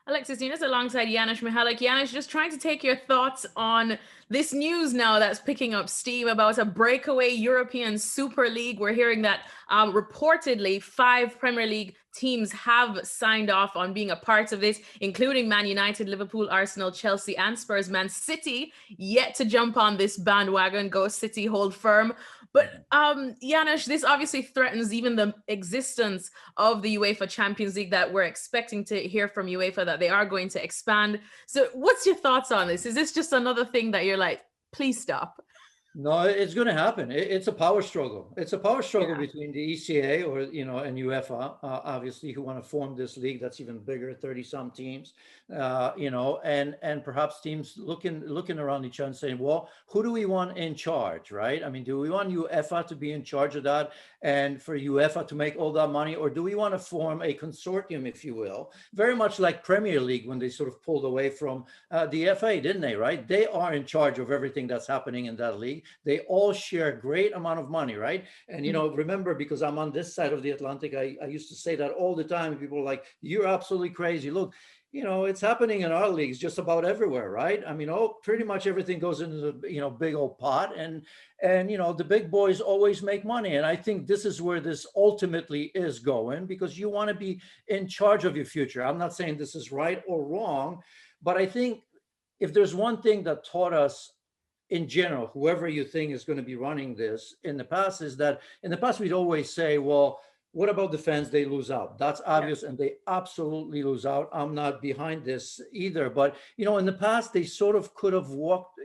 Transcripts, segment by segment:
Alexis Nunes alongside Janusz Michallik. Janusz, just trying to take your thoughts on this news now that's picking up steam about a breakaway European Super League. We're hearing that reportedly 5 Premier League teams have signed off on being a part of this, including Man United, Liverpool, Arsenal, Chelsea, and Spurs. Man City yet to jump on this bandwagon. Go City, hold firm. But Janusz, this obviously threatens even the existence of the UEFA Champions League that we're expecting to hear from UEFA that they are going to expand. So what's your thoughts on this? Is this just another thing that you're like, please stop? No, it's going to happen. It's a power struggle. It's a power struggle Yeah. between the ECA and UEFA, obviously, who want to form this league that's even bigger, 30 some teams, and perhaps teams looking around each other and saying, well, who do we want in charge, right? I mean, do we want UEFA to be in charge of that and for UEFA to make all that money, or do we want to form a consortium, if you will, very much like Premier League when they sort of pulled away from the FA, didn't they, right? They are in charge of everything that's happening in that league. They all share a great amount of money, right? And, remember, because I'm on this side of the Atlantic, I used to say that all the time. People are like, you're absolutely crazy. Look, it's happening in our leagues just about everywhere, right? I mean, pretty much everything goes into the, big old pot, and the big boys always make money. And I think this is where this ultimately is going, because you want to be in charge of your future. I'm not saying this is right or wrong, but I think if there's one thing that taught us in general, whoever you think is going to be running this in the past, is that in the past we'd always say, well, what about the fans? They lose out. That's Yeah. obvious, and they absolutely lose out. I'm not behind this either. But, in the past, they sort of could have walked,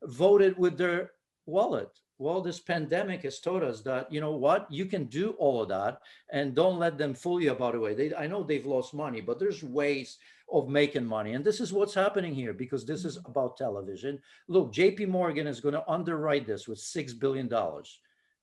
voted with their wallet. Well, this pandemic has taught us that, what, you can do all of that, and don't let them fool you about it. I know they've lost money, but there's ways of making money. And this is what's happening here, because this is about television. Look, JP Morgan is going to underwrite this with $6 billion.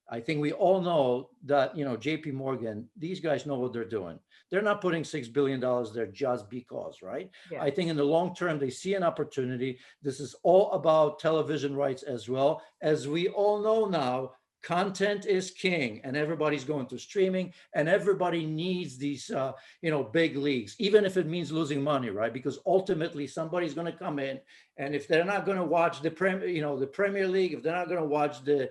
I think we all know that, JP Morgan, these guys know what they're doing. They're not putting $6 billion there just because, right? Yeah. I think in the long term, they see an opportunity. This is all about television rights as well. As we all know now, content is king, and everybody's going to streaming, and everybody needs these, big leagues, even if it means losing money, right? Because ultimately somebody's going to come in, and if they're not going to watch the Premier League, if they're not going to watch the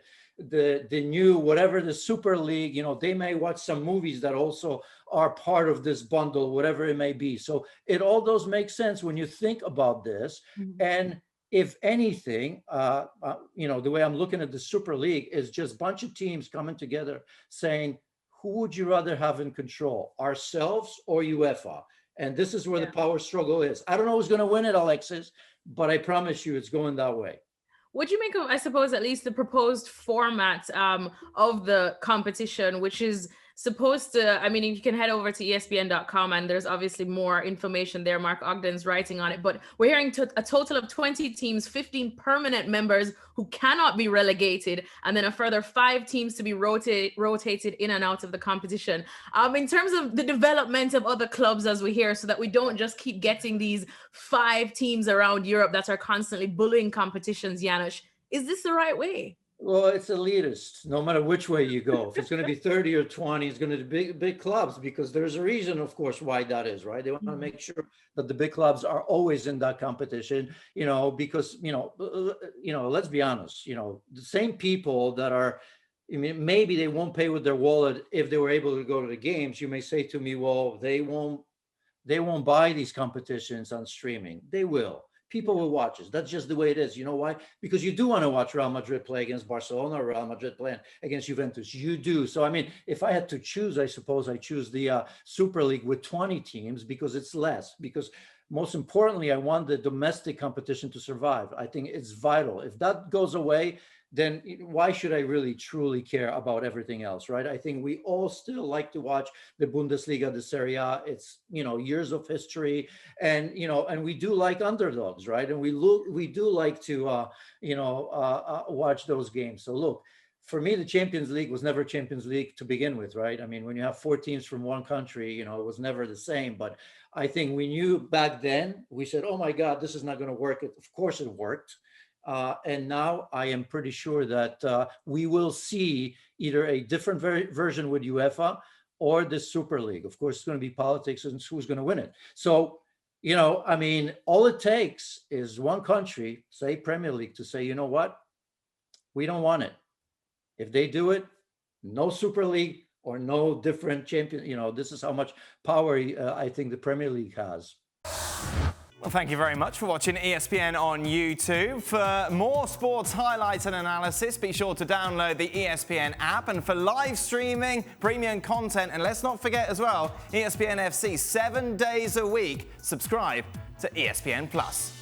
new whatever, the Super League, they may watch some movies that also are part of this bundle, whatever it may be. So it all does make sense when you think about this. Mhm. And if anything, the way I'm looking at the Super League is just a bunch of teams coming together saying, who would you rather have in control, ourselves or UEFA? And this is where the Yeah. power struggle is. I don't know who's going to win it, Alexis, but I promise you it's going that way. What do you make of, I suppose, at least the proposed format of the competition, which is supposed to, I mean, you can head over to ESPN.com and there's obviously more information there. Mark Ogden's writing on it, but we're hearing a total of 20 teams, 15 permanent members who cannot be relegated, and then a further 5 teams to be rotated in and out of the competition. In terms of the development of other clubs, as we hear, so that we don't just keep getting these 5 teams around Europe that are constantly bullying competitions, Janusz, is this the right way? Well, it's elitist, no matter which way you go. If it's going to be 30 or 20, it's going to be big clubs, because there's a reason, of course, why that is, right? They want to Mhm. make sure that the big clubs are always in that competition, because, let's be honest, the same people that are, I mean, maybe they won't pay with their wallet if they were able to go to the games. You may say to me, well, they won't buy these competitions on streaming. They will. People Yeah. will watch it. That's just the way it is. You know why? Because you do want to watch Real Madrid play against Barcelona, or Real Madrid playing against Juventus. You do. So, I mean, if I had to choose, I suppose I choose the Super League with 20 teams, because it's less. Because most importantly, I want the domestic competition to survive. I think it's vital. If that goes away, then why should I really truly care about everything else, right? I think we all still like to watch the Bundesliga, the Serie A. It's, years of history, and we do like underdogs, right? And we do like to watch those games. So look, for me, the Champions League was never Champions League to begin with, right? I mean, when you have 4 teams from one country, it was never the same. But I think we knew back then, we said, oh my God, this is not going to work. Of course it worked. And now I am pretty sure that we will see either a different version with UEFA or the Super League. Of course, it's going to be politics and who's going to win it. So You know, I mean, all it takes is one country, say Premier League, to say, you know what, we don't want it. If they do it, no Super League or no different champion. You know, this is how much power I think the Premier League has. Well, thank you very much for watching ESPN on YouTube. For more sports highlights and analysis, be sure to download the ESPN app. And for live streaming, premium content, and let's not forget as well, ESPN FC 7 days a week. Subscribe to ESPN Plus.